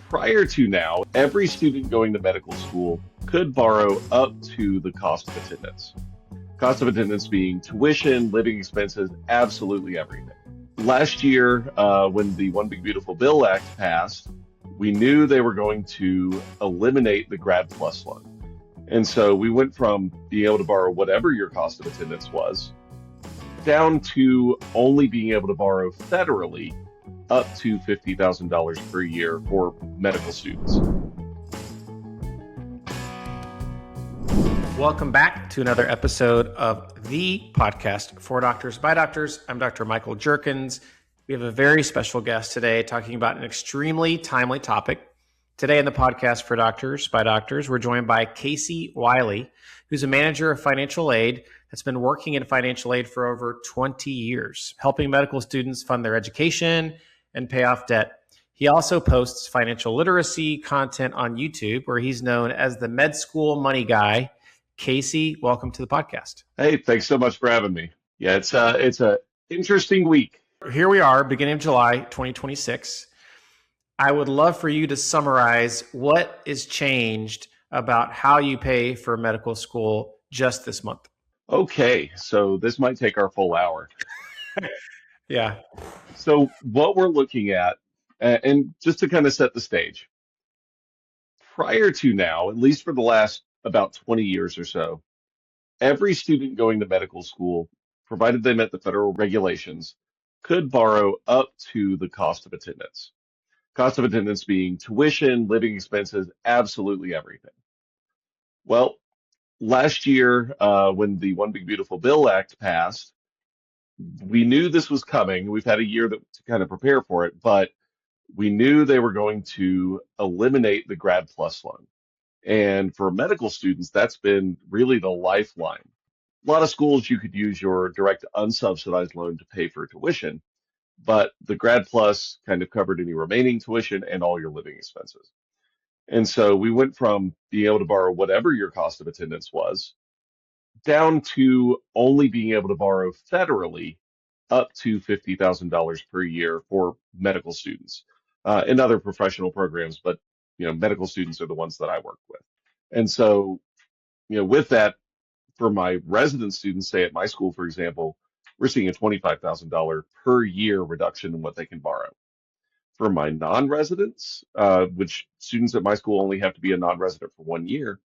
Prior to now, every student going to medical school could borrow up to the cost of attendance. Cost of attendance being tuition, living expenses, absolutely everything. Last year, when the One Big Beautiful Bill Act passed, we knew they were going to eliminate the Grad PLUS loan. And so we went from being able to borrow whatever your cost of attendance was down to only being able to borrow federally up to $50,000 per year for medical students. Welcome back to another episode of the podcast for doctors by doctors. I'm Dr. Michael Jerkins. We have a very special guest today talking about an extremely timely topic. Today in the podcast for doctors by doctors, we're joined by Casey Wiley, who's a manager of financial aid that's been working in financial aid for over 20 years, helping medical students fund their education and pay off debt. He also posts financial literacy content on YouTube, where he's known as the med school money guy. Casey, welcome to the podcast. Hey, thanks so much for having me. Yeah, it's a interesting week. Here we are, beginning of July 2026. I would love for you to summarize what is changed about how you pay for medical school just this month. Okay, so this might take our full hour. Yeah. So what we're looking at, and just to kind of set the stage, prior to now, at least for the last about 20 years or so, every student going to medical school, provided they met the federal regulations, could borrow up to the cost of attendance. Cost of attendance being tuition, living expenses, absolutely everything. Well, last year, when the One Big Beautiful Bill Act passed, we knew this was coming. We've had a year to kind of prepare for it, but we knew they were going to eliminate the Grad PLUS loan. And for medical students, that's been really the lifeline. A lot of schools, you could use your direct unsubsidized loan to pay for tuition, but the Grad PLUS kind of covered any remaining tuition and all your living expenses. And so we went from being able to borrow whatever your cost of attendance was down to only being able to borrow federally up to $50,000 per year for medical students and other professional programs. But, medical students are the ones that I work with. And so, with that, for my resident students, say at my school, for example, we're seeing a $25,000 per year reduction in what they can borrow. For my non-residents, which students at my school only have to be a non-resident for 1 year,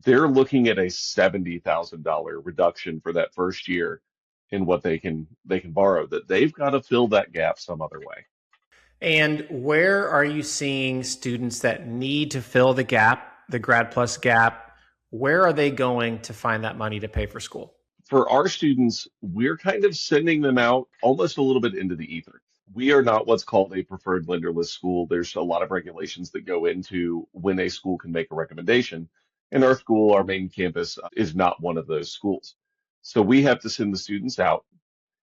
they're looking at a $70,000 reduction for that first year in what they can borrow, that they've got to fill that gap some other way. And where are you seeing students that need to fill the gap, the Grad PLUS gap? Where are they going to find that money to pay for school? For our students, we're kind of sending them out almost a little bit into the ether. We are not what's called a preferred lender list school. There's a lot of regulations that go into when a school can make a recommendation. And our school, our main campus, is not one of those schools. So we have to send the students out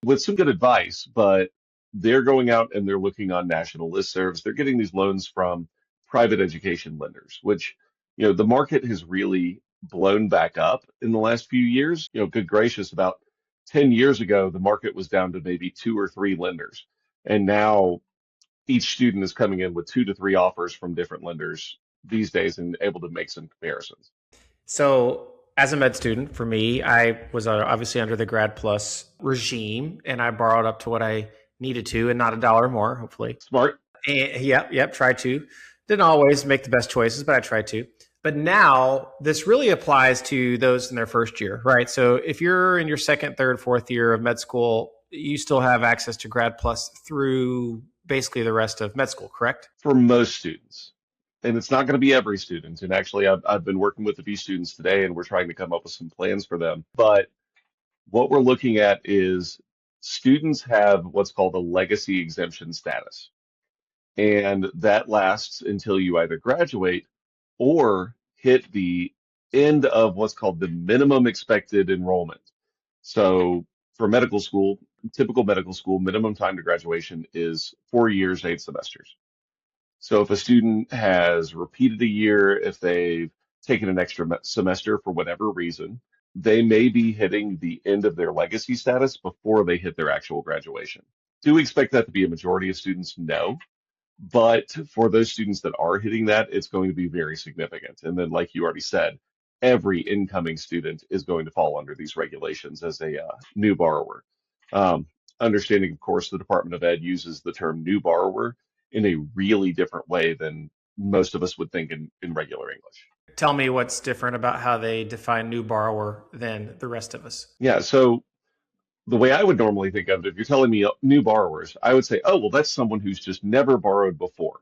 with some good advice, but they're going out and they're looking on national listservs. They're getting these loans from private education lenders, which, the market has really blown back up in the last few years. Good gracious, about 10 years ago, the market was down to maybe 2 or 3 lenders. And now each student is coming in with 2 to 3 offers from different lenders these days and able to make some comparisons. So as a med student, for me, I was obviously under the Grad PLUS regime, and I borrowed up to what I needed to and not $1 more, hopefully. Smart. Yep, tried to. Didn't always make the best choices, but I tried to. But now this really applies to those in their first year, right? So if you're in your second, third, fourth year of med school, you still have access to Grad PLUS through basically the rest of med school, correct? For most students. And it's not going to be every student. And actually, I've been working with a few students today, and we're trying to come up with some plans for them. But what we're looking at is students have what's called a legacy exemption status. And that lasts until you either graduate or hit the end of what's called the minimum expected enrollment. So for medical school, typical medical school, minimum time to graduation is 4 years, 8 semesters. So if a student has repeated a year, if they've taken an extra semester for whatever reason, they may be hitting the end of their legacy status before they hit their actual graduation. Do we expect that to be a majority of students? No. But for those students that are hitting that, it's going to be very significant. And then, like you already said, every incoming student is going to fall under these regulations as a new borrower. Um, Understanding, of course, the Department of Ed uses the term new borrower in a really different way than most of us would think in regular English. Tell me what's different about how they define new borrower than the rest of us. Yeah, so the way I would normally think of it, if you're telling me new borrowers, I would say, oh, well, that's someone who's just never borrowed before.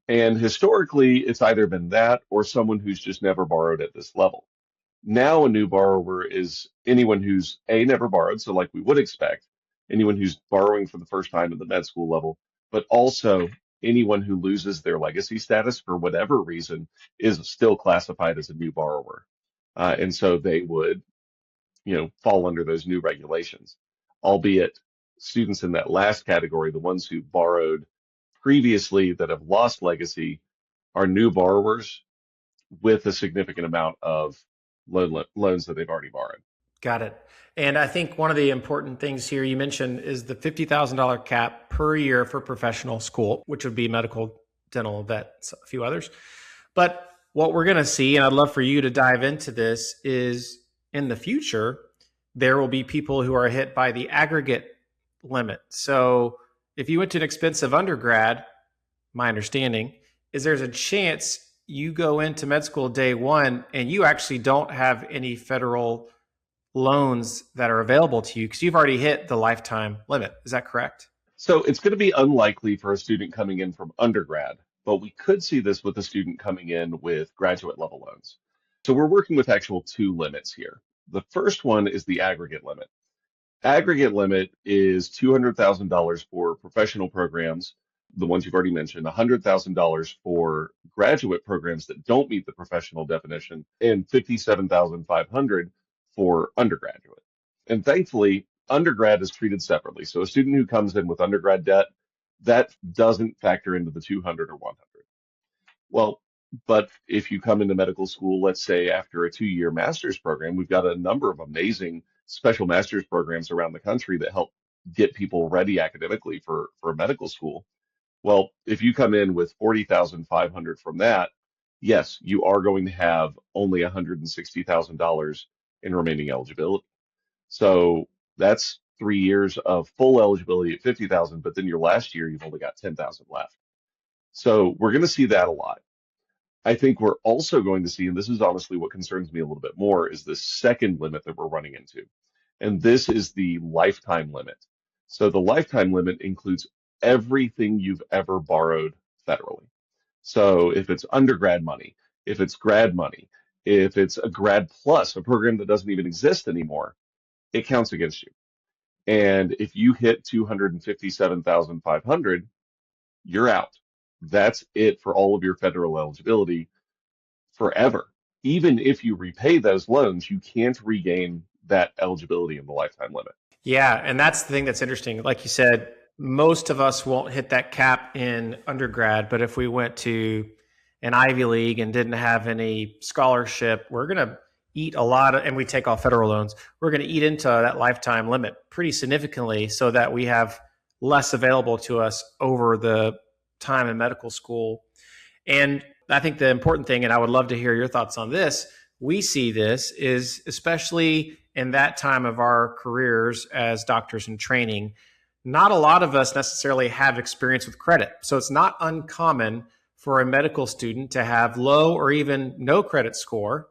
And historically, it's either been that or someone who's just never borrowed at this level. Now, a new borrower is anyone who's A, never borrowed, so like we would expect, anyone who's borrowing for the first time at the med school level, but also anyone who loses their legacy status for whatever reason is still classified as a new borrower. And so they would, fall under those new regulations, albeit students in that last category, the ones who borrowed previously that have lost legacy, are new borrowers with a significant amount of loans that they've already borrowed. Got it. And I think one of the important things here you mentioned is the $50,000 cap per year for professional school, which would be medical, dental, vet, a few others. But what we're going to see, and I'd love for you to dive into this, is in the future, there will be people who are hit by the aggregate limit. So if you went to an expensive undergrad, my understanding is there's a chance you go into med school day one and you actually don't have any federal loans that are available to you because you've already hit the lifetime limit. Is that correct? So it's going to be unlikely for a student coming in from undergrad, but we could see this with a student coming in with graduate level loans. So we're working with actual two limits here. The first one is the aggregate limit. Aggregate limit is $200,000 for professional programs, the ones you've already mentioned, $100,000 for graduate programs that don't meet the professional definition, and $57,500 for undergraduate. And thankfully, undergrad is treated separately. So a student who comes in with undergrad debt, that doesn't factor into the 200 or 100. Well, but if you come into medical school, let's say after a 2-year master's program, we've got a number of amazing special master's programs around the country that help get people ready academically for medical school. Well, if you come in with 40,500 from that, yes, you are going to have only $160,000 in remaining eligibility. So that's 3 years of full eligibility at 50,000, but then your last year you've only got 10,000 left. So we're going to see that a lot. I think we're also going to see, and this is honestly what concerns me a little bit more, is the second limit that we're running into. And this is the lifetime limit. So the lifetime limit includes everything you've ever borrowed federally. So if it's undergrad money, if it's grad money, if it's a Grad PLUS, a program that doesn't even exist anymore, it counts against you. And if you hit 257,500, you're out. That's it for all of your federal eligibility forever. Even if you repay those loans, you can't regain that eligibility in the lifetime limit. Yeah, and that's the thing that's interesting. Like you said, most of us won't hit that cap in undergrad, but if we went to an Ivy League and didn't have any scholarship, we're going to eat a lot of, and we take off federal loans, we're going to eat into that lifetime limit pretty significantly so that we have less available to us over the time in medical school. And I think the important thing, and I would love to hear your thoughts on this, we see this is especially in that time of our careers as doctors in training, not a lot of us necessarily have experience with credit. So it's not uncommon for a medical student to have low or even no credit score.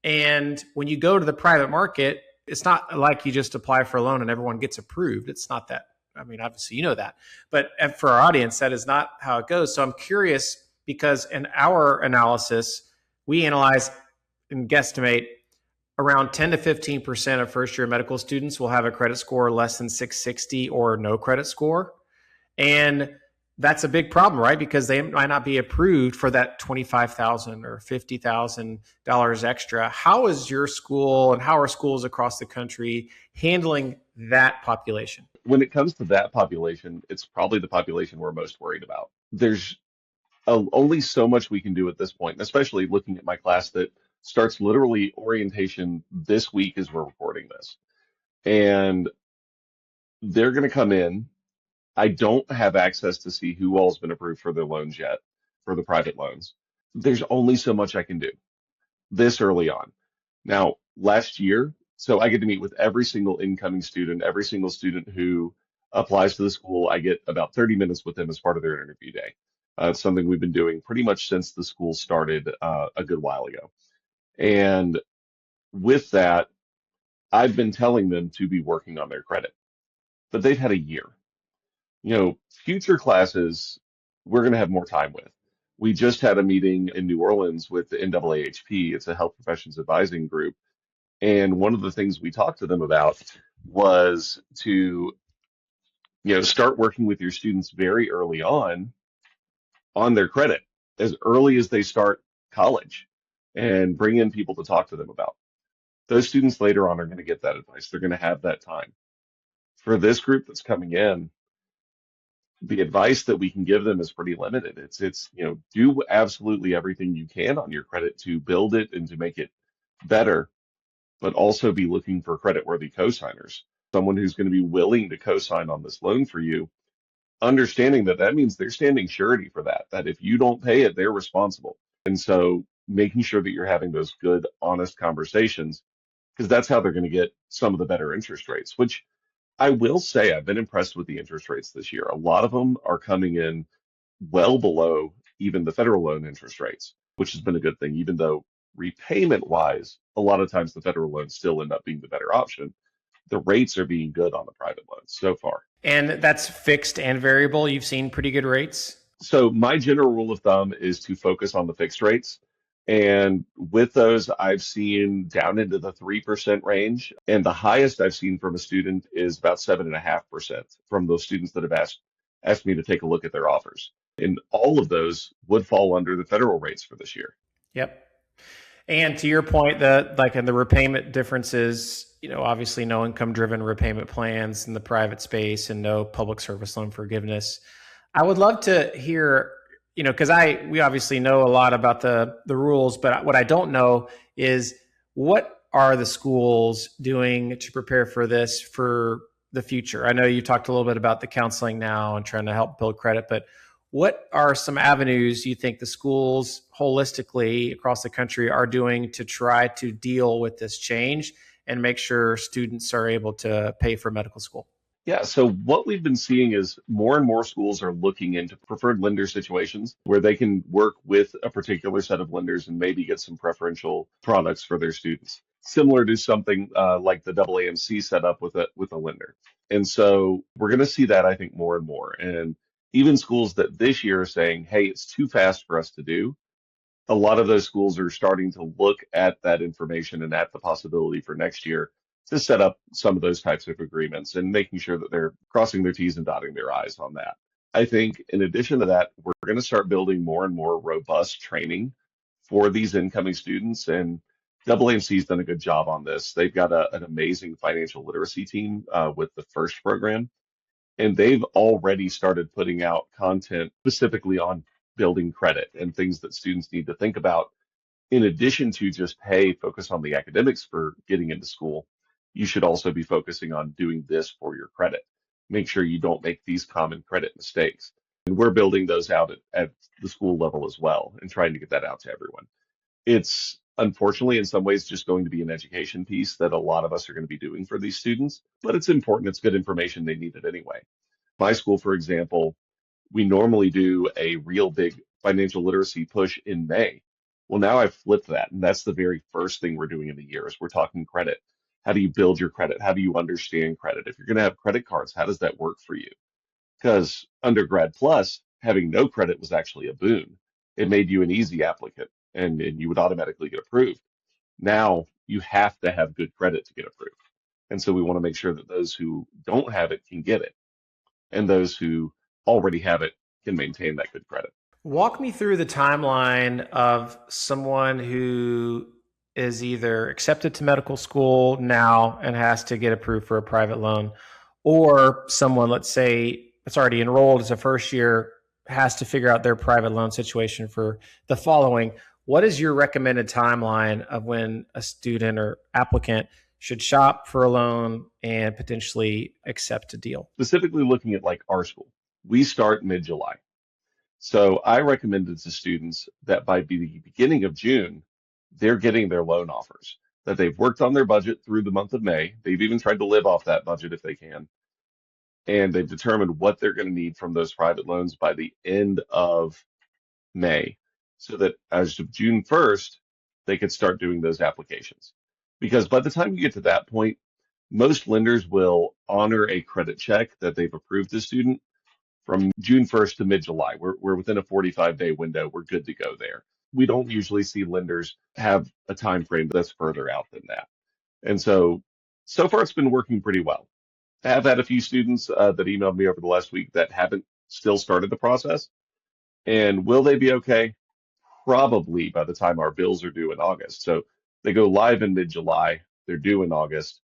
And when you go to the private market, it's not like you just apply for a loan and everyone gets approved. It's not that. I mean, obviously, you know that. But for our audience, that is not how it goes. So I'm curious because in our analysis, we analyze and guesstimate around 10 to 15% of first year medical students will have a credit score less than 660 or no credit score. And that's a big problem, right? Because they might not be approved for that $25,000 or $50,000 extra. How is your school and how are schools across the country handling that population? When it comes to that population, it's probably the population we're most worried about. There's only so much we can do at this point, especially looking at my class that starts literally orientation this week as we're recording this. And they're going to come in. I don't have access to see who all's been approved for their loans yet, for the private loans. There's only so much I can do this early on. Now, last year, so I get to meet with every single incoming student, every single student who applies to the school. I get about 30 minutes with them as part of their interview day. It's something we've been doing pretty much since the school started a good while ago. And with that, I've been telling them to be working on their credit, but they've had a year. Future classes, we're going to have more time with. We just had a meeting in New Orleans with the NAAHP. It's a health professions advising group. And one of the things we talked to them about was to, start working with your students very early on their credit, as early as they start college, and bring in people to talk to them about. Those students later on are going to get that advice. They're going to have that time. For this group that's coming in, the advice that we can give them is pretty limited. It's do absolutely everything you can on your credit to build it and to make it better, but also be looking for credit-worthy co-signers, someone who's going to be willing to co-sign on this loan for you, understanding that that means they're standing surety for that if you don't pay it, they're responsible. And so making sure that you're having those good, honest conversations, because that's how they're going to get some of the better interest rates, which I will say I've been impressed with the interest rates this year. A lot of them are coming in well below even the federal loan interest rates, which has been a good thing, even though repayment wise, a lot of times the federal loans still end up being the better option. The rates are being good on the private loans so far. And that's fixed and variable. You've seen pretty good rates. So my general rule of thumb is to focus on the fixed rates. And with those, I've seen down into the 3% range. And the highest I've seen from a student is about 7.5% from those students that have asked me to take a look at their offers. And all of those would fall under the federal rates for this year. Yep. And to your point, in the repayment differences, obviously no income driven repayment plans in the private space and no public service loan forgiveness. I would love to hear, because we obviously know a lot about the rules, but what I don't know is what are the schools doing to prepare for this for the future? I know you talked a little bit about the counseling now and trying to help build credit, but what are some avenues you think the schools holistically across the country are doing to try to deal with this change and make sure students are able to pay for medical school? Yeah, so what we've been seeing is more and more schools are looking into preferred lender situations where they can work with a particular set of lenders and maybe get some preferential products for their students, similar to something like the AAMC set up with a lender. And so we're going to see that, I think, more and more. And even schools that this year are saying, hey, it's too fast for us to do, a lot of those schools are starting to look at that information and at the possibility for next year to set up some of those types of agreements and making sure that they're crossing their T's and dotting their I's on that. I think in addition to that, we're going to start building more and more robust training for these incoming students. And AAMC's done a good job on this. They've got an amazing financial literacy team with the FIRST program. And they've already started putting out content specifically on building credit and things that students need to think about. In addition to just, hey, focus on the academics for getting into school, you should also be focusing on doing this for your credit. Make sure you don't make these common credit mistakes. And we're building those out at the school level as well and trying to get that out to everyone. It's unfortunately in some ways just going to be an education piece that a lot of us are going to be doing for these students, but it's important. It's good information. They need it anyway. My school, for example, we normally do a real big financial literacy push in May. Well, now I've flipped that, and that's the very first thing we're doing in the year is we're talking credit. How do you build your credit? How do you understand credit? If you're going to have credit cards, how does that work for you? Because under Grad PLUS, having no credit was actually a boon. It made you an easy applicant, and you would automatically get approved. Now you have to have good credit to get approved. And so we want to make sure that those who don't have it can get it, and those who already have it can maintain that good credit. Walk me through the timeline of someone who is either accepted to medical school now and has to get approved for a private loan, or someone, let's say, that's already enrolled as a first year, has to figure out their private loan situation for the following. What is your recommended timeline of when a student or applicant should shop for a loan and potentially accept a deal? Specifically looking at like our school, we start mid-July. So I recommended to students that by the beginning of June, they're getting their loan offers, that they've worked on their budget through the month of May. They've even tried to live off that budget if they can. And they've determined what they're going to need from those private loans by the end of May, so that as of June 1st, they could start doing those applications. Because by the time you get to that point, most lenders will honor a credit check that they've approved the student from June 1st to mid-July. We're within a 45-day window. We're good to go there. We don't usually see lenders have a time frame that's further out than that. And so far it's been working pretty well. I have had a few students that emailed me over the last week that haven't still started the process. And will they be okay? Probably by the time our bills are due in August. So they go live in mid-July. They're due in August.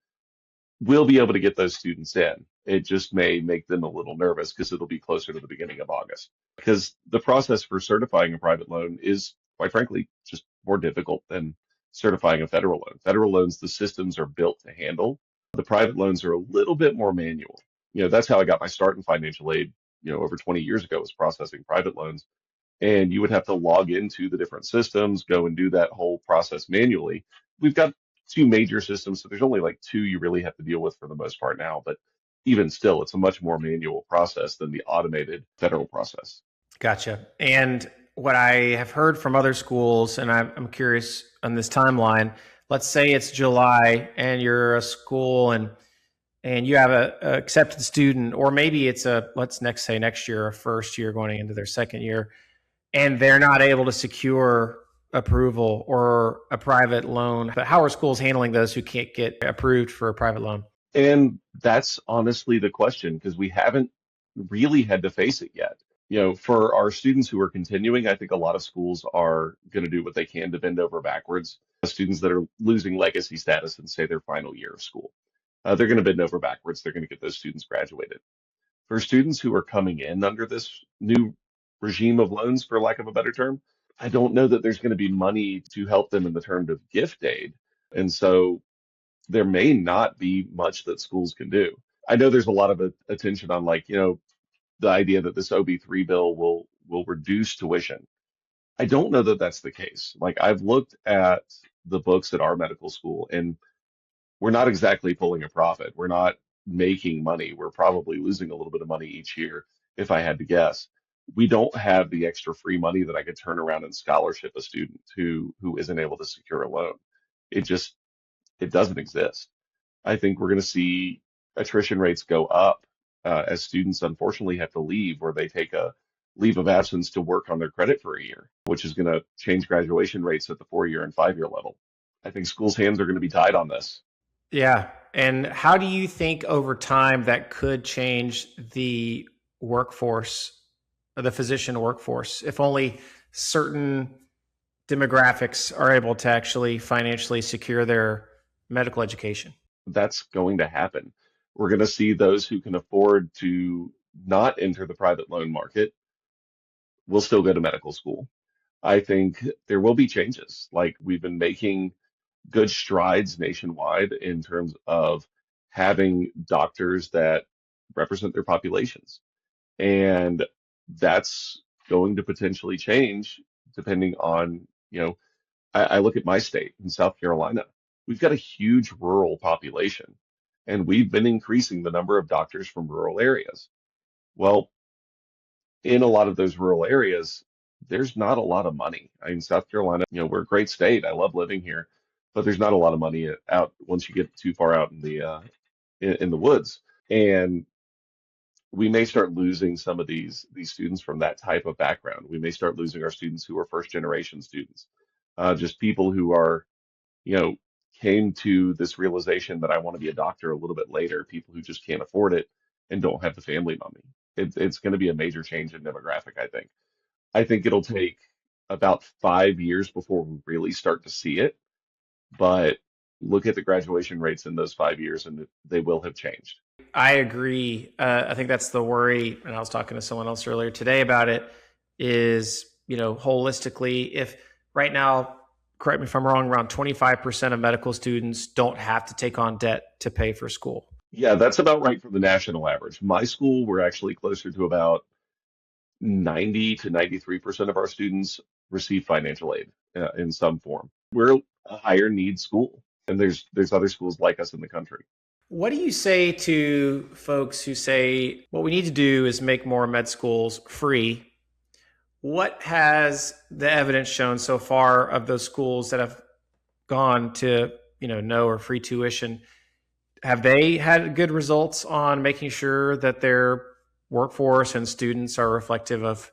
We'll be able to get those students in. It just may make them a little nervous because it'll be closer to the beginning of August. Because the process for certifying a private loan is, quite frankly, just more difficult than certifying a federal loan. Federal loans, the systems are built to handle. The private loans are a little bit more manual. That's how I got my start in financial aid, over 20 years ago, was processing private loans. And you would have to log into the different systems, go and do that whole process manually. We've got two major systems, so there's only like two you really have to deal with for the most part now. But even still, it's a much more manual process than the automated federal process. Gotcha. And what I have heard from other schools, and I'm curious on this timeline, let's say it's July and you're a school and you have a accepted student, or maybe it's next year, a first year going into their second year, and they're not able to secure approval or a private loan. But how are schools handling those who can't get approved for a private loan? And that's honestly the question, because we haven't really had to face it yet. For our students who are continuing, I think a lot of schools are going to do what they can to bend over backwards. Students that are losing legacy status in, say, their final year of school, they're going to bend over backwards. They're going to get those students graduated. For students who are coming in under this new regime of loans, for lack of a better term, I don't know that there's going to be money to help them in the terms of gift aid. And so there may not be much that schools can do. I know there's a lot of attention on the idea that this OB3 bill will reduce tuition. I don't know that that's the case. Like, I've looked at the books at our medical school, and we're not exactly pulling a profit. We're not making money. We're probably losing a little bit of money each year, if I had to guess. We don't have the extra free money that I could turn around and scholarship a student who isn't able to secure a loan. It doesn't exist. I think we're going to see attrition rates go up as students unfortunately have to leave, or they take a leave of absence to work on their credit for a year, which is going to change graduation rates at the 4-year and 5-year level. I think schools' hands are going to be tied on this. Yeah. And how do you think over time that could change the workforce, the physician workforce, if only certain demographics are able to actually financially secure their medical education? That's going to happen. We're going to see those who can afford to not enter the private loan market will still go to medical school. I think there will be changes. Like, we've been making good strides nationwide in terms of having doctors that represent their populations. And that's going to potentially change depending on, I look at my state in South Carolina. We've got a huge rural population, and we've been increasing the number of doctors from rural areas. Well, in a lot of those rural areas, there's not a lot of money. I mean, South Carolina, we're a great state. I love living here, but there's not a lot of money out once you get too far out in the woods. And we may start losing some of these students from that type of background. We may start losing our students who are first generation students, just people who are, came to this realization that I want to be a doctor a little bit later, people who just can't afford it and don't have the family money. It's going to be a major change in demographic, I think. I think it'll take about 5 years before we really start to see it, but look at the graduation rates in those 5 years and they will have changed. I agree. I think that's the worry. And I was talking to someone else earlier today about it is, holistically, if right now correct me if I'm wrong, around 25% of medical students don't have to take on debt to pay for school. Yeah, that's about right for the national average. My school, we're actually closer to about 90 to 93% of our students receive financial aid in some form. We're a higher need school, and there's other schools like us in the country. What do you say to folks who say what we need to do is make more med schools free? What has the evidence shown so far of those schools that have gone to, no or free tuition? Have they had good results on making sure that their workforce and students are reflective of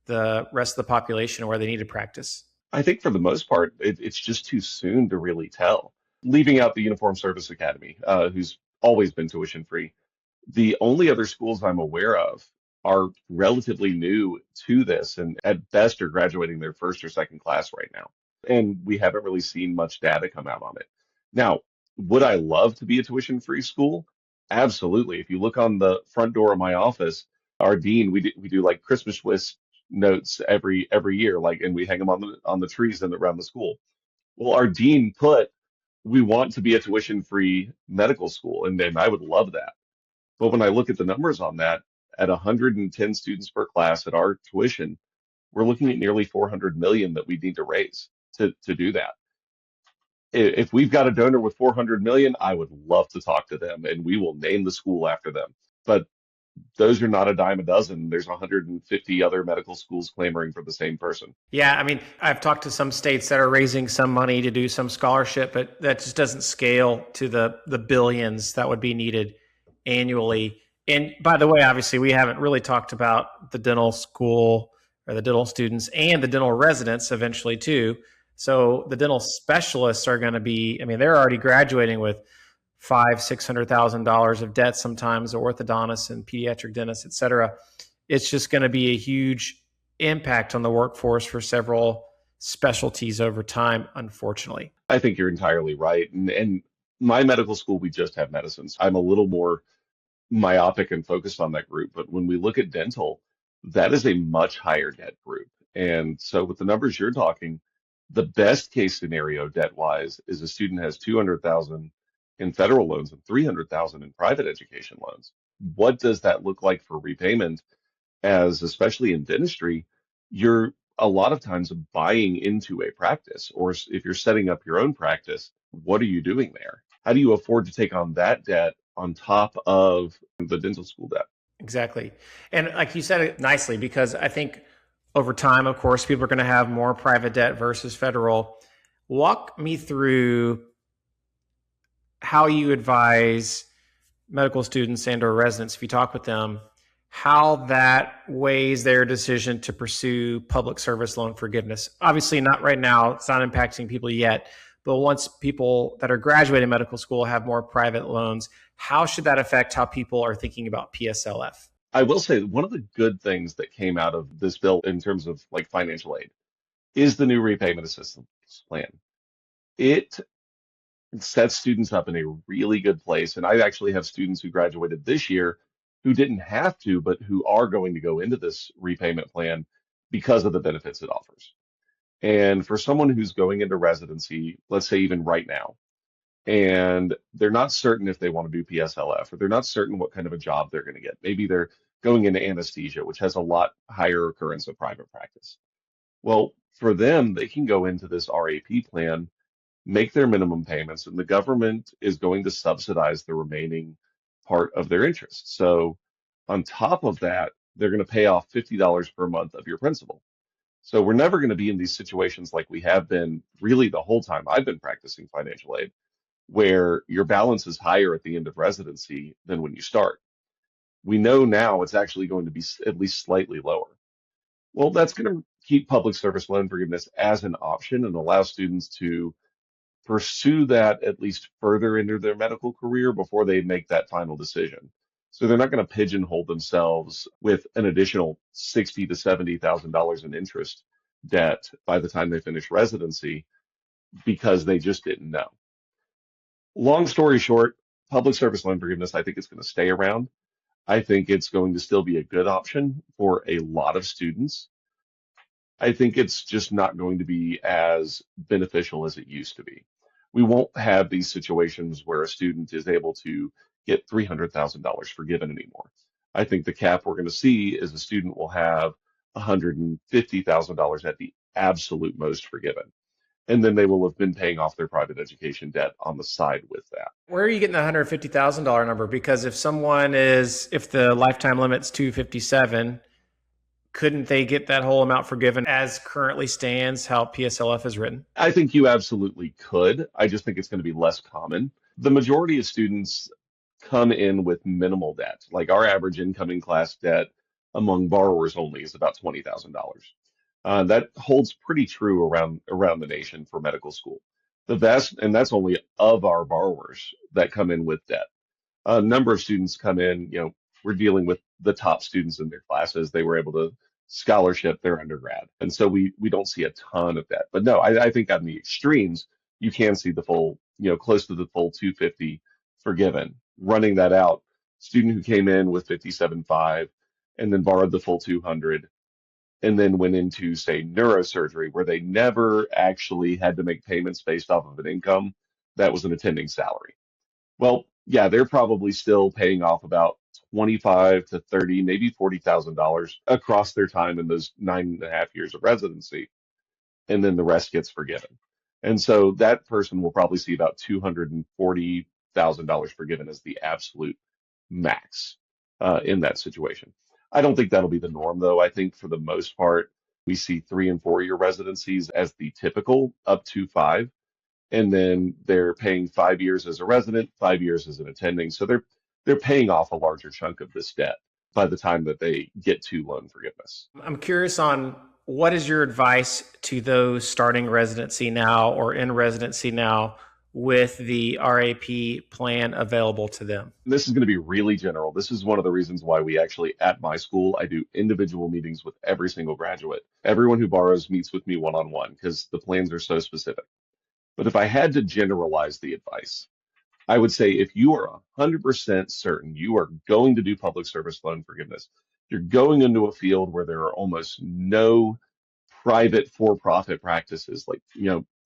the rest of the population where they need to practice? I think for the most part, it's just too soon to really tell. Leaving out the Uniform Service Academy, who's always been tuition free, the only other schools I'm aware of are relatively new to this and at best are graduating their first or second class right now. And we haven't really seen much data come out on it. Now, would I love to be a tuition free school? Absolutely. If you look on the front door of my office, our dean, we do like Christmas wish notes every year, like, and we hang them on the trees and around the school. Well, our dean put, we want to be a tuition free medical school, and then I would love that. But when I look at the numbers on that, at 110 students per class at our tuition, we're looking at nearly 400 million that we need to raise to do that. If we've got a donor with 400 million, I would love to talk to them and we will name the school after them. But those are not a dime a dozen. There's 150 other medical schools clamoring for the same person. Yeah, I mean, I've talked to some states that are raising some money to do some scholarship, but that just doesn't scale to the billions that would be needed annually. And by the way, obviously, we haven't really talked about the dental school or the dental students and the dental residents eventually too. So the dental specialists are going to be, I mean, they're already graduating with $600,000 of debt sometimes, orthodontists and pediatric dentists, et cetera. It's just going to be a huge impact on the workforce for several specialties over time, unfortunately. I think you're entirely right. And my medical school, we just have medicines. I'm a little more myopic and focused on that group. But when we look at dental, that is a much higher debt group. And so with the numbers you're talking, the best case scenario debt wise is a student has 200,000 in federal loans and 300,000 in private education loans. What does that look like for repayment? As especially in dentistry, you're a lot of times buying into a practice, or if you're setting up your own practice, what are you doing there? How do you afford to take on that debt on top of the dental school debt? Exactly. And like you said it nicely, because I think over time, of course, people are going to have more private debt versus federal. Walk me through how you advise medical students and or residents, if you talk with them, how that weighs their decision to pursue public service loan forgiveness. Obviously not right now, it's not impacting people yet, but once people that are graduating medical school have more private loans, how should that affect how people are thinking about PSLF? I will say one of the good things that came out of this bill in terms of like financial aid is the new repayment assistance plan. It sets students up in a really good place. And I actually have students who graduated this year who didn't have to, but who are going to go into this repayment plan because of the benefits it offers. And for someone who's going into residency, let's say even right now, and they're not certain if they want to do PSLF or they're not certain what kind of a job they're going to get. Maybe they're going into anesthesia, which has a lot higher occurrence of private practice. Well, for them, they can go into this RAP plan, make their minimum payments, and the government is going to subsidize the remaining part of their interest. So on top of that, they're going to pay off $50 per month of your principal. So we're never going to be in these situations like we have been really the whole time I've been practicing financial aid, where your balance is higher at the end of residency than when you start. We know now it's actually going to be at least slightly lower. Well, that's going to keep public service loan forgiveness as an option and allow students to pursue that at least further into their medical career before they make that final decision. So they're not going to pigeonhole themselves with an additional $60,000 to $70,000 in interest debt by the time they finish residency because they just didn't know. Long story short, public service loan forgiveness, I think it's going to stay around. I think it's going to still be a good option for a lot of students. I think it's just not going to be as beneficial as it used to be. We won't have these situations where a student is able to get $300,000 forgiven anymore. I think the cap we're going to see is a student will have $150,000 at the absolute most forgiven. And then they will have been paying off their private education debt on the side with that. Where are you getting the $150,000 number? Because if if the lifetime limit's 257, couldn't they get that whole amount forgiven as currently stands, how PSLF is written? I think you absolutely could. I just think it's going to be less common. The majority of students come in with minimal debt. Like our average incoming class debt among borrowers only is about $20,000. That holds pretty true around the nation for medical school. And that's only of our borrowers that come in with debt. A number of students come in, we're dealing with the top students in their classes. They were able to scholarship their undergrad. And so we don't see a ton of that. But no, I think on the extremes, you can see the full, close to the full 250 forgiven. Running that out, student who came in with 57.5 and then borrowed the full 200 and then went into, say, neurosurgery, where they never actually had to make payments based off of an income that was an attending salary. Well, yeah, they're probably still paying off about 25 to 30, maybe $40,000 across their time in those 9.5 years of residency, and then the rest gets forgiven. And so that person will probably see about $240,000 forgiven as the absolute max in that situation. I don't think that'll be the norm, though. I think for the most part, we see 3 and 4 year residencies as the typical, up to 5. And then they're paying 5 years as a resident, 5 years as an attending. So they're paying off a larger chunk of this debt by the time that they get to loan forgiveness. I'm curious on what is your advice to those starting residency now or in residency now with the RAP plan available to them? This is going to be really general. This is one of the reasons why we actually, at my school, I do individual meetings with every single graduate. Everyone who borrows meets with me one-on-one because the plans are so specific. But if I had to generalize the advice, I would say if you are 100% certain you are going to do public service loan forgiveness, you're going into a field where there are almost no private for-profit practices. Like,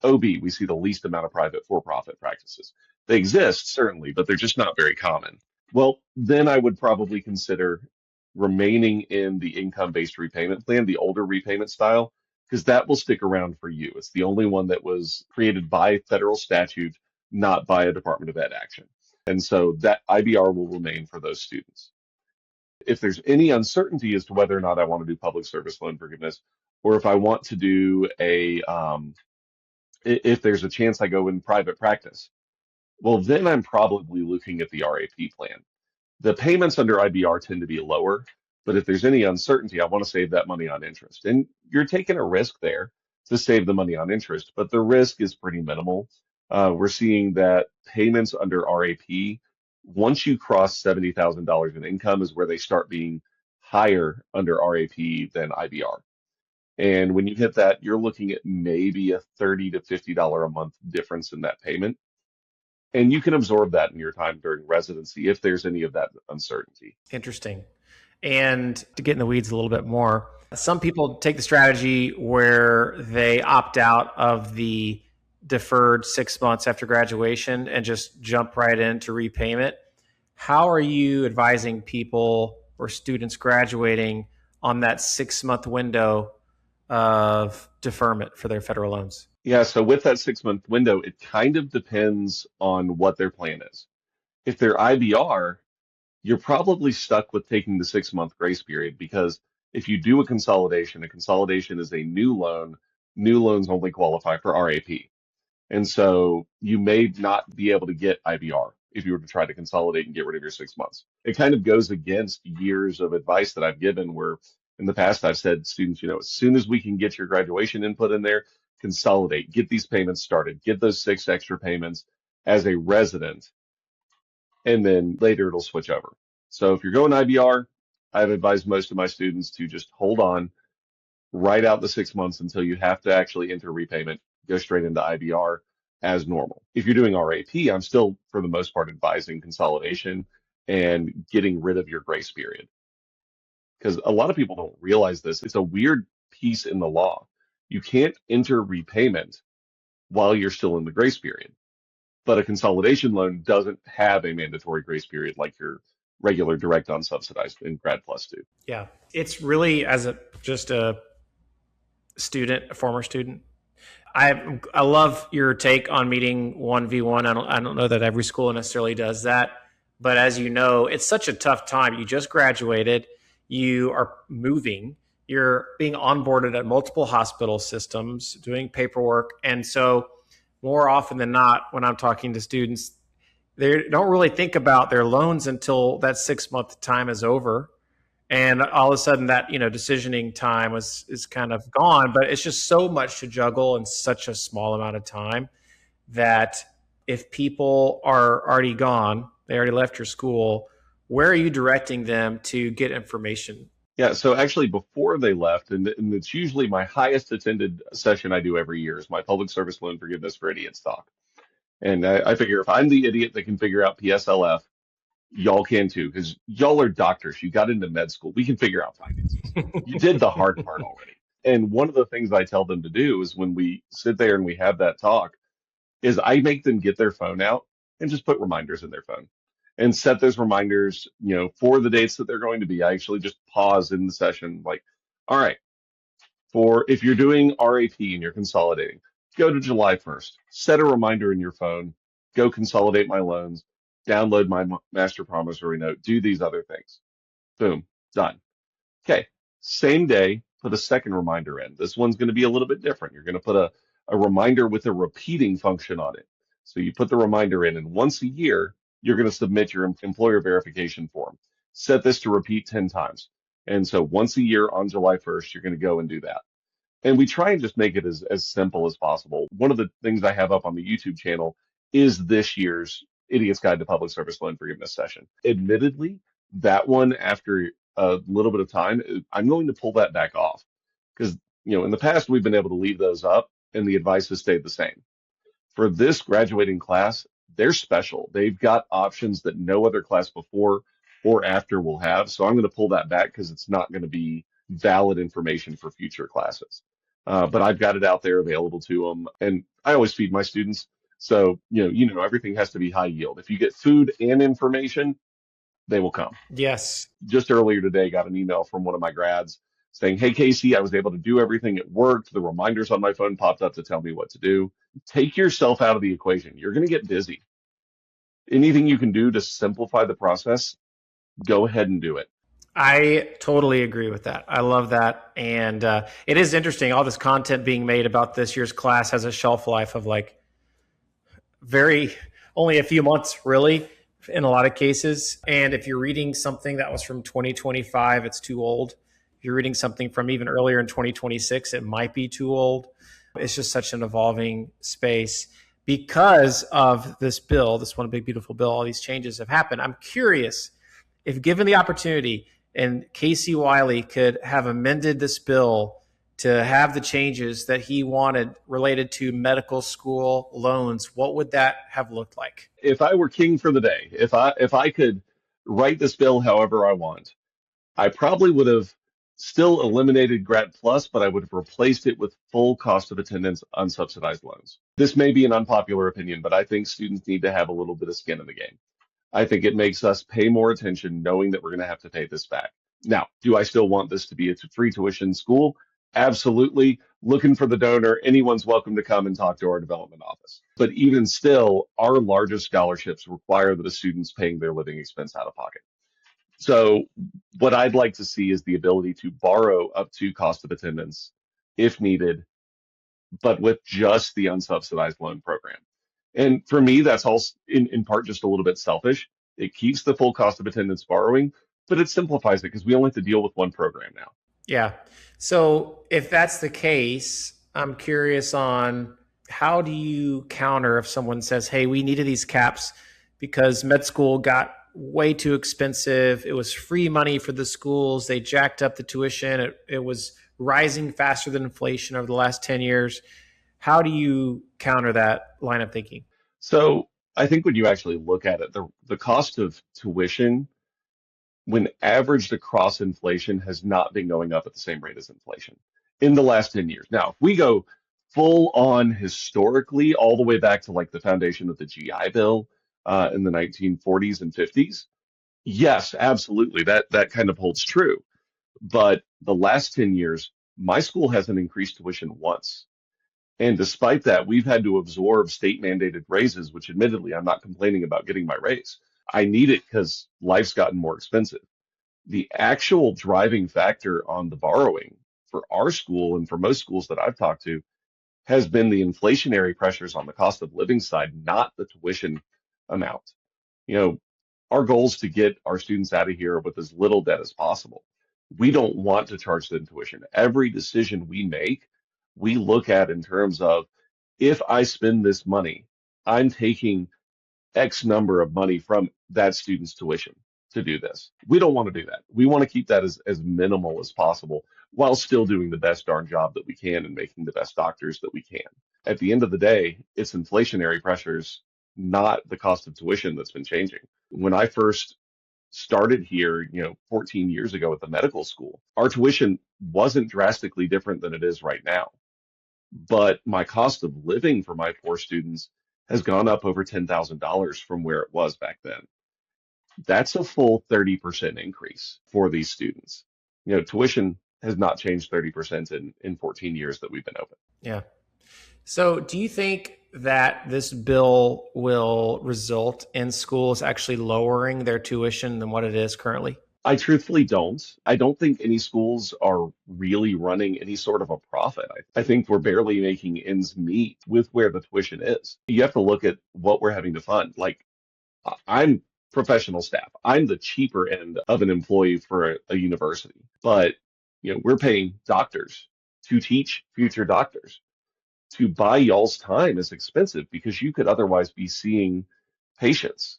OB, we see the least amount of private for-profit practices. They exist, certainly, but they're just not very common. Well, then I would probably consider remaining in the income-based repayment plan, the older repayment style, because that will stick around for you. It's the only one that was created by federal statute, not by a Department of Ed action. And so that IBR will remain for those students. If there's any uncertainty as to whether or not I want to do public service loan forgiveness, or if I want to do if there's a chance I go in private practice, well, then I'm probably looking at the RAP plan. The payments under IBR tend to be lower, but if there's any uncertainty, I want to save that money on interest. And you're taking a risk there to save the money on interest, but the risk is pretty minimal. We're seeing that payments under RAP, once you cross $70,000 in income, is where they start being higher under RAP than IBR. And when you hit that, you're looking at maybe a $30 to $50 a month difference in that payment. And you can absorb that in your time during residency if there's any of that uncertainty. Interesting. And to get in the weeds a little bit more, some people take the strategy where they opt out of the deferred 6 months after graduation and just jump right into repayment. How are you advising people or students graduating on that 6-month window of deferment for their federal loans? Yeah, so with that 6 month window, it kind of depends on what their plan is. If they're IBR, you're probably stuck with taking the 6 month grace period, because if you do a consolidation is a new loan. New loans only qualify for RAP. And so you may not be able to get IBR if you were to try to consolidate and get rid of your 6 months. It kind of goes against years of advice that I've given, where in the past I've said, students, as soon as we can get your graduation input in there, consolidate, get these payments started, get those 6 extra payments as a resident, and then later it'll switch over. So if you're going IBR, I've advised most of my students to just hold on, write out the 6 months until you have to actually enter repayment, go straight into IBR as normal. If you're doing RAP, I'm still, for the most part, advising consolidation and getting rid of your grace period. Because a lot of people don't realize this. It's a weird piece in the law. You can't enter repayment while you're still in the grace period. But a consolidation loan doesn't have a mandatory grace period like your regular direct unsubsidized in Grad PLUS do. Yeah, it's really just a student, a former student. I love your take on meeting 1v1. I don't know that every school necessarily does that, but as you know, it's such a tough time. You just graduated, you are moving, you're being onboarded at multiple hospital systems, doing paperwork, and so more often than not, when I'm talking to students, they don't really think about their loans until that 6-month time is over. And all of a sudden that, decisioning time is kind of gone, but it's just so much to juggle in such a small amount of time that if people are already gone, they already left your school, where are you directing them to get information? Yeah, so actually before they left, and it's usually my highest attended session I do every year is my public service loan forgiveness for idiots talk. And I figure if I'm the idiot that can figure out PSLF, y'all can too, because y'all are doctors. You got into med school. We can figure out finances. You did the hard part already. And one of the things I tell them to do is when we sit there and we have that talk, is I make them get their phone out and just put reminders in their phone and set those reminders, for the dates that they're going to be. I actually just pause in the session, like, all right, for if you're doing RAP and you're consolidating, go to July 1st, set a reminder in your phone, go consolidate my loans, download my master promissory note, do these other things. Boom, done. Okay, same day, put a second reminder in. This one's going to be a little bit different. You're going to put a reminder with a repeating function on it. So you put the reminder in, and once a year, you're going to submit your employer verification form. Set this to repeat 10 times. And so once a year on July 1st, you're going to go and do that. And we try and just make it as simple as possible. One of the things I have up on the YouTube channel is this year's Idiot's Guide to Public Service Loan Forgiveness session. Admittedly, that one, after a little bit of time, I'm going to pull that back off because, in the past, we've been able to leave those up and the advice has stayed the same. For this graduating class, they're special. They've got options that no other class before or after will have. So I'm going to pull that back because it's not going to be valid information for future classes. But I've got it out there available to them. And I always feed my students. So, everything has to be high yield. If you get food and information, they will come. Yes. Just earlier today, got an email from one of my grads saying, hey, Casey, I was able to do everything. It worked. The reminders on my phone popped up to tell me what to do. Take yourself out of the equation. You're going to get busy. Anything you can do to simplify the process, go ahead and do it. I totally agree with that. I love that. And it is interesting. All this content being made about this year's class has a shelf life of only a few months, really, in a lot of cases. And if you're reading something that was from 2025, it's too old. If you're reading something from even earlier in 2026, it might be too old. It's just such an evolving space. Because of this bill, this one big, beautiful bill, all these changes have happened. I'm curious if given the opportunity and Casey Wiley could have amended this bill to have the changes that he wanted related to medical school loans, what would that have looked like? If I were king for the day, if I could write this bill however I want, I probably would have still eliminated Grad PLUS, but I would have replaced it with full cost of attendance unsubsidized loans. This may be an unpopular opinion, but I think students need to have a little bit of skin in the game. I think it makes us pay more attention knowing that we're going to have to pay this back. Now, do I still want this to be a free tuition school? Absolutely. Looking for the donor. Anyone's welcome to come and talk to our development office. But even still, our largest scholarships require that a student's paying their living expense out of pocket. So what I'd like to see is the ability to borrow up to cost of attendance if needed, but with just the unsubsidized loan program. And for me, that's also in part just a little bit selfish. It keeps the full cost of attendance borrowing, but it simplifies it because we only have to deal with one program now. Yeah. So if that's the case, I'm curious on how do you counter if someone says, hey, we needed these caps because med school got way too expensive. It was free money for the schools. They jacked up the tuition. It was rising faster than inflation over the last 10 years. How do you counter that line of thinking? So I think when you actually look at it, the cost of tuition, when averaged across inflation, has not been going up at the same rate as inflation. in the last 10 years. Now, if we go full on historically, all the way back to like the foundation of the GI Bill in the 1940s and 50s, yes, absolutely, that kind of holds true. But the last 10 years, my school hasn't increased tuition once. And despite that, we've had to absorb state mandated raises, which admittedly, I'm not complaining about getting my raise. I need it because life's gotten more expensive. The actual driving factor on the borrowing for our school and for most schools that I've talked to has been the inflationary pressures on the cost of living side, not the tuition amount. You know, our goal is to get our students out of here with as little debt as possible. We don't want to charge them tuition. Every decision we make, we look at in terms of if I spend this money, I'm taking X number of money from that student's tuition to do this. We don't want to do that. We want to keep that as minimal as possible while still doing the best darn job that we can and making the best doctors that we can. At the end of the day, it's inflationary pressures, not the cost of tuition that's been changing. When I first started here, 14 years ago at the medical school, our tuition wasn't drastically different than it is right now. But my cost of living for my poor students has gone up over $10,000 from where it was back then. That's a full 30% increase for these students. Tuition has not changed 30% in 14 years that we've been open. Yeah. So do you think that this bill will result in schools actually lowering their tuition than what it is currently? I truthfully don't. I don't think any schools are really running any sort of a profit. I think we're barely making ends meet with where the tuition is. You have to look at what we're having to fund. Like, I'm professional staff. I'm the cheaper end of an employee for a university. But, we're paying doctors to teach future doctors. To buy y'all's time is expensive because you could otherwise be seeing patients.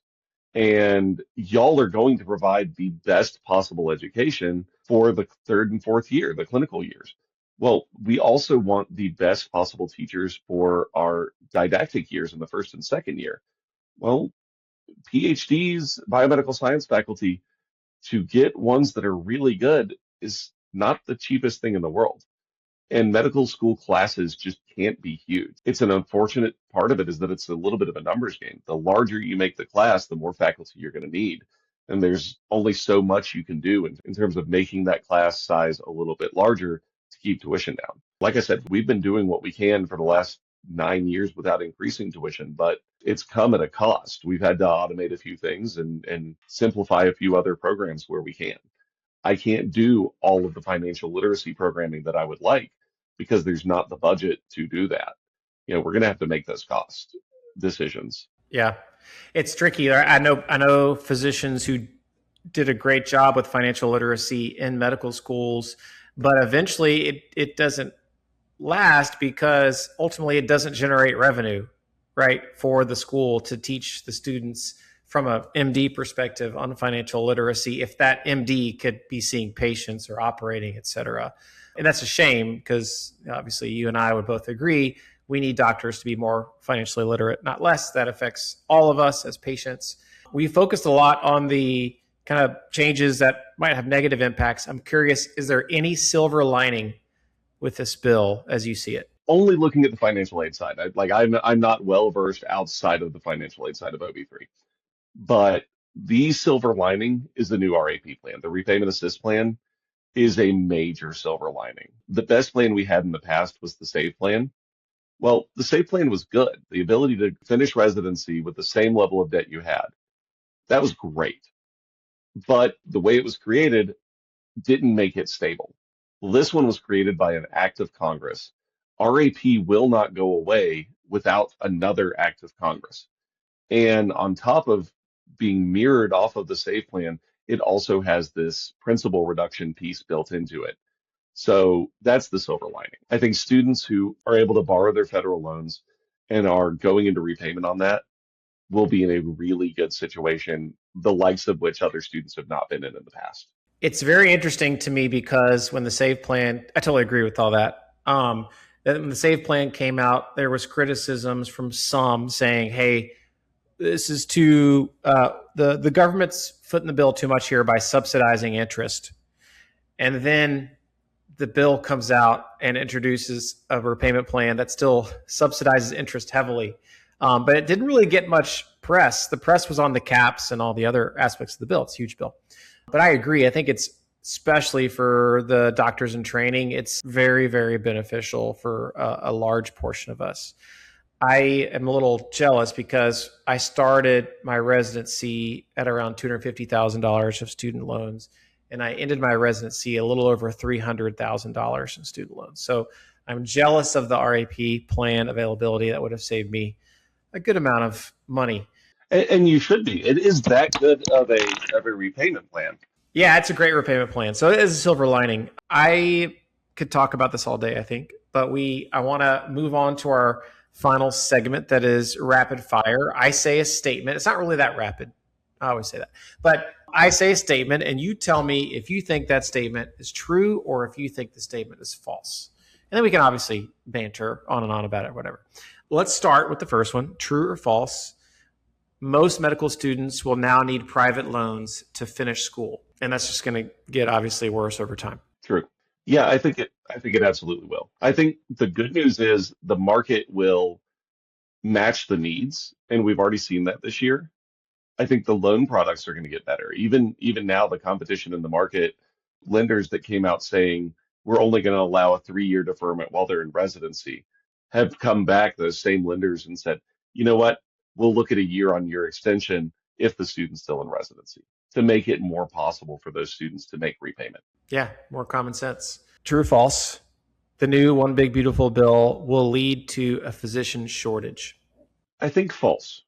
And y'all are going to provide the best possible education for the third and fourth year, the clinical years. Well, we also want the best possible teachers for our didactic years in the first and second year. Well, PhDs, biomedical science faculty, to get ones that are really good is not the cheapest thing in the world. And medical school classes just can't be huge. It's an unfortunate part of it is that it's a little bit of a numbers game. The larger you make the class, the more faculty you're going to need. And there's only so much you can do in terms of making that class size a little bit larger to keep tuition down. Like I said, we've been doing what we can for the last 9 years without increasing tuition, but it's come at a cost. We've had to automate a few things and simplify a few other programs where we can. I can't do all of the financial literacy programming that I would like because there's not the budget to do that. We're going to have to make those cost decisions. Yeah, it's tricky. I know physicians who did a great job with financial literacy in medical schools, but eventually it doesn't last because ultimately it doesn't generate revenue, right, for the school to teach the students from a MD perspective on financial literacy, if that MD could be seeing patients or operating, et cetera. And that's a shame because obviously you and I would both agree we need doctors to be more financially literate, not less. That affects all of us as patients. We focused a lot on the kind of changes that might have negative impacts. I'm curious, is there any silver lining with this bill as you see it? Only looking at the financial aid side. I'm not well versed outside of the financial aid side of OB3. But the silver lining is the new RAP plan. The repayment assist plan is a major silver lining. The best plan we had in the past was the SAVE plan. Well, the SAVE plan was good. The ability to finish residency with the same level of debt you had. That was great. But the way it was created didn't make it stable. This one was created by an act of Congress. RAP will not go away without another act of Congress. And on top of being mirrored off of the SAVE plan, it also has this principal reduction piece built into it. So that's the silver lining. I think students who are able to borrow their federal loans and are going into repayment on that will be in a really good situation, the likes of which other students have not been in the past. It's very interesting to me because when the SAVE plan, I totally agree with all that. When the SAVE plan came out, there was criticisms from some saying, hey, this is too, the government's footing the bill too much here by subsidizing interest. And then the bill comes out and introduces a repayment plan that still subsidizes interest heavily. But it didn't really get much press. The press was on the caps and all the other aspects of the bill. It's a huge bill. But I agree. I think it's, especially for the doctors in training, it's very, very beneficial for a large portion of us. I am a little jealous because I started my residency at around $250,000 of student loans, and I ended my residency a little over $300,000 in student loans. So I'm jealous of the RAP plan availability. That would have saved me a good amount of money. And you should be. It is that good of a repayment plan. Yeah, it's a great repayment plan. So it is a silver lining. I could talk about this all day, I think, but I want to move on to our final segment that is rapid fire. I say a statement. It's not really that rapid. I always say that. But I say a statement, and you tell me if you think that statement is true or if you think the statement is false. And then we can obviously banter on and on about it, whatever. Let's start with the first one, true or false. Most medical students will now need private loans to finish school. And that's just going to get obviously worse over time. True. Yeah, I think it absolutely will. I think the good news is the market will match the needs, and we've already seen that this year. I think the loan products are going to get better. Even now, the competition in the market, lenders that came out saying we're only going to allow a 3-year deferment while they're in residency, have come back, those same lenders, and said, you know what, we'll look at a year-on-year extension if the student's still in residency, to make it more possible for those students to make repayment. Yeah, more common sense. True or false? The new One Big Beautiful Bill will lead to a physician shortage. I think false.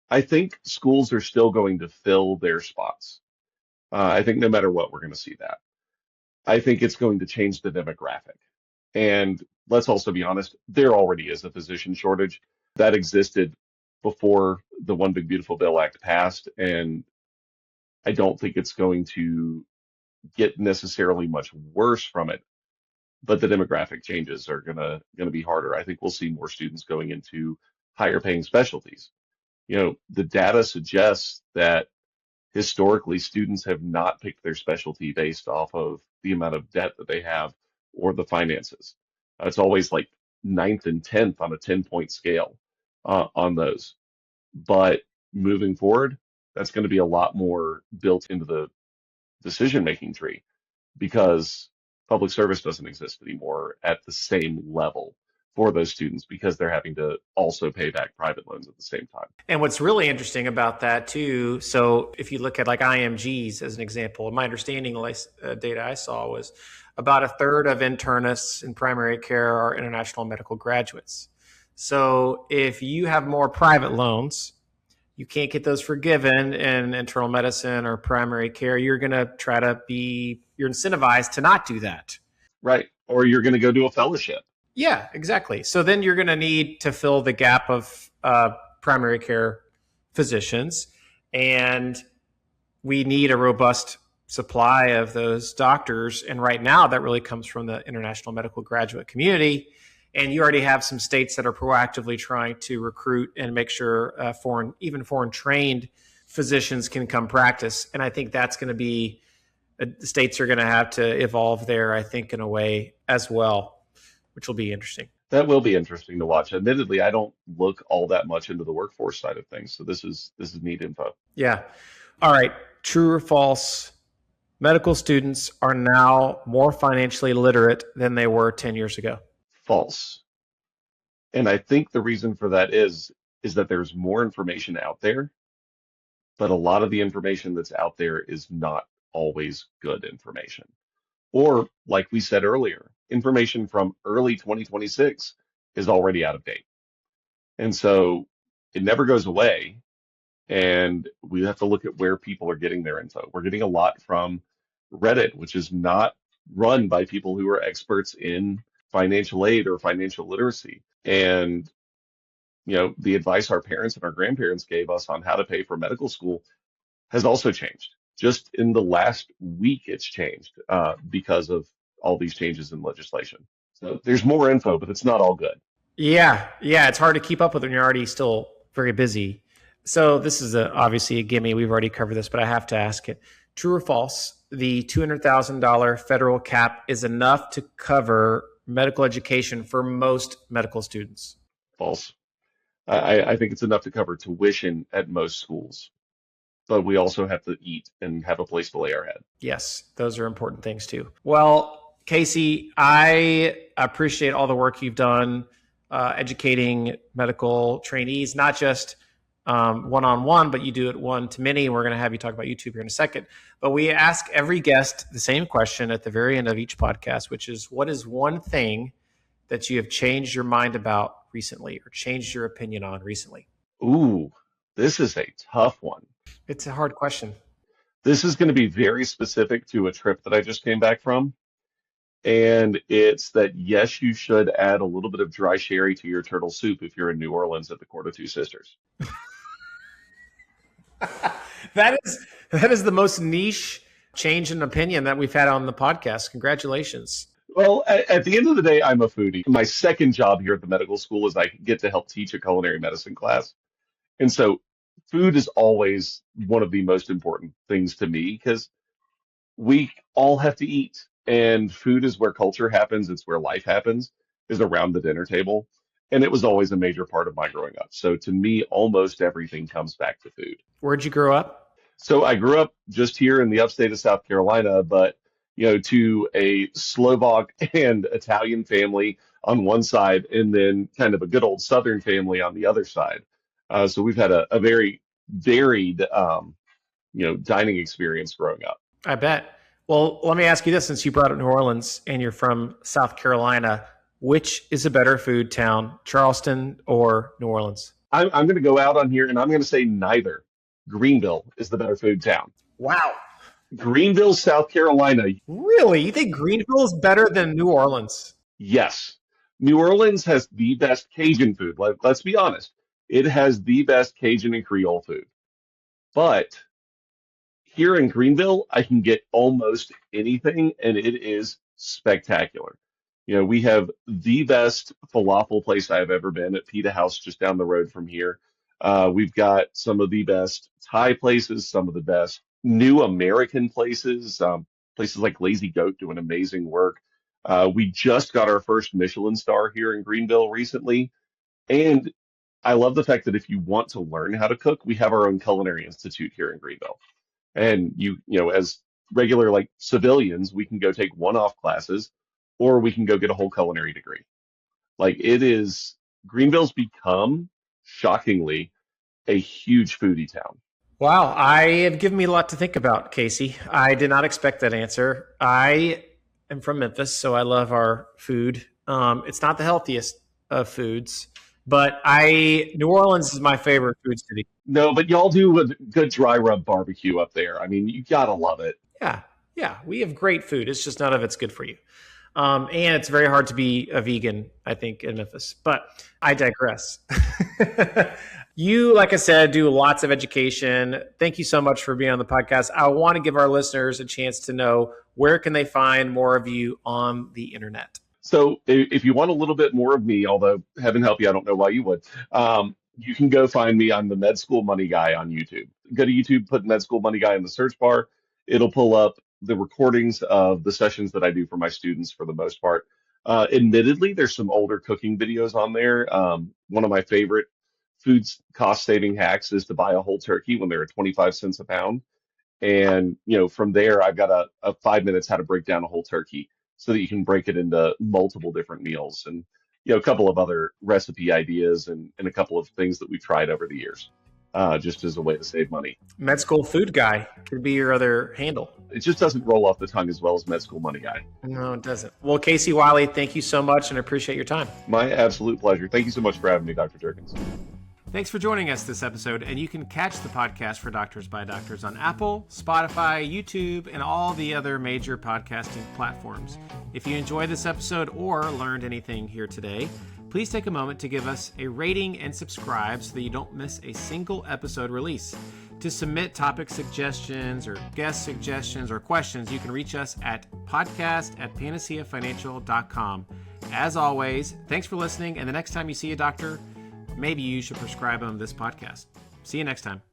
I think schools are still going to fill their spots. I think no matter what, we're going to see that. I think it's going to change the demographic. And let's also be honest, there already is a physician shortage that existed before the One Big Beautiful Bill Act passed. And I don't think it's going to get necessarily much worse from it, but the demographic changes are gonna be harder. I think we'll see more students going into higher paying specialties. The data suggests that historically students have not picked their specialty based off of the amount of debt that they have or the finances. It's always like 9th and 10th on a 10-point scale on those. But moving forward, that's going to be a lot more built into the decision-making tree because public service doesn't exist anymore at the same level for those students because they're having to also pay back private loans at the same time. And what's really interesting about that too, so if you look at like IMGs as an example, my understanding data I saw was about a third of internists in primary care are international medical graduates. So if you have more private loans, you can't get those forgiven in internal medicine or primary care. You're incentivized to not do that. Right. Or you're going to go do a fellowship. Yeah, exactly. So then you're going to need to fill the gap of primary care physicians. And we need a robust supply of those doctors. And right now, that really comes from the international medical graduate community. And you already have some states that are proactively trying to recruit and make sure foreign trained physicians can come practice. And I think that's going to be, states are going to have to evolve there, I think, in a way as well, which will be interesting. That will be interesting to watch. Admittedly, I don't look all that much into the workforce side of things. So this is neat info. Yeah. All right. True or false? Medical students are now more financially literate than they were 10 years ago. False. And I think the reason for that is that there's more information out there, but a lot of the information that's out there is not always good information. Or like we said earlier, information from early 2026 is already out of date. And so it never goes away. And we have to look at where people are getting their info. We're getting a lot from Reddit, which is not run by people who are experts in financial aid or financial literacy. And, the advice our parents and our grandparents gave us on how to pay for medical school has also changed. Just in the last week, it's changed because of all these changes in legislation. So there's more info, but it's not all good. Yeah. It's hard to keep up with when you're already still very busy. So this is obviously a gimme. We've already covered this, but I have to ask it. True or false? the $200,000 federal cap is enough to cover medical education for most medical students? False. I think it's enough to cover tuition at most schools, but we also have to eat and have a place to lay our head. Yes, those are important things too. Well, Casey, I appreciate all the work you've done educating medical trainees, not just one-on-one, but you do it one-to-many. We're going to have you talk about YouTube here in a second. But we ask every guest the same question at the very end of each podcast, which is, what is one thing that you have changed your mind about recently or changed your opinion on recently? Ooh, this is a tough one. It's a hard question. This is going to be very specific to a trip that I just came back from. And it's that, yes, you should add a little bit of dry sherry to your turtle soup if you're in New Orleans at the Court of Two Sisters. That is the most niche change in opinion that we've had on the podcast. Congratulations. Well, at the end of the day, I'm a foodie. My second job here at the medical school is I get to help teach a culinary medicine class. And so food is always one of the most important things to me because we all have to eat. And food is where culture happens. It's where life happens, is around the dinner table. And it was always a major part of my growing up. So to me, almost everything comes back to food. Where'd you grow up? So I grew up just here in the upstate of South Carolina, but to a Slovak and Italian family on one side, and then kind of a good old Southern family on the other side. So we've had a very varied, dining experience growing up. I bet. Well, let me ask you this, since you brought up New Orleans and you're from South Carolina, which is a better food town, Charleston or New Orleans? I'm going to go out on here and I'm going to say neither. Greenville is the better food town. Wow. Greenville, South Carolina. Really? You think Greenville is better than New Orleans? Yes. New Orleans has the best Cajun food. Let's be honest. It has the best Cajun and Creole food. But here in Greenville, I can get almost anything, and it is spectacular. We have the best falafel place I've ever been at Pita House just down the road from here. We've got some of the best Thai places, some of the best new American places, places like Lazy Goat doing amazing work. We just got our first Michelin star here in Greenville recently. And I love the fact that if you want to learn how to cook, we have our own culinary institute here in Greenville. And as regular like civilians, we can go take one-off classes, or we can go get a whole culinary degree. Greenville's become, shockingly, a huge foodie town. Wow, I have given me a lot to think about, Casey. I did not expect that answer. I am from Memphis, so I love our food. It's not the healthiest of foods, but New Orleans is my favorite food city. No, but y'all do a good dry rub barbecue up there. I mean, you gotta love it. Yeah, we have great food. It's just none of it's good for you. And it's very hard to be a vegan, I think, in Memphis. But I digress. You, like I said, do lots of education. Thank you so much for being on the podcast. I want to give our listeners a chance to know, where can they find more of you on the internet? So if you want a little bit more of me, although heaven help you, I don't know why you would, you can go find me. I'm the Med School Money Guy on YouTube. Go to YouTube, put Med School Money Guy in the search bar. It'll pull up the recordings of the sessions that I do for my students for the most part. Admittedly, there's some older cooking videos on there. One of my favorite food cost saving hacks is to buy a whole turkey when they're at 25 cents a pound. And, from there, I've got a 5 minutes how to break down a whole turkey so that you can break it into multiple different meals, and, a couple of other recipe ideas and a couple of things that we've tried over the years, just as a way to save money. Med School Food Guy could be your other handle. It just doesn't roll off the tongue as well as Med School Money Guy. No, it doesn't. Well, Casey Wiley, thank you so much, and I appreciate your time. My absolute pleasure. Thank you so much for having me, Dr. Jerkins. Thanks for joining us this episode, and you can catch the podcast for Doctors by Doctors on Apple, Spotify, YouTube, and all the other major podcasting platforms. If you enjoyed this episode or learned anything here today, please take a moment to give us a rating and subscribe so that you don't miss a single episode release. To submit topic suggestions or guest suggestions or questions, you can reach us at podcast@panaceafinancial.com. As always, thanks for listening, and the next time you see a doctor, maybe you should prescribe them this podcast. See you next time.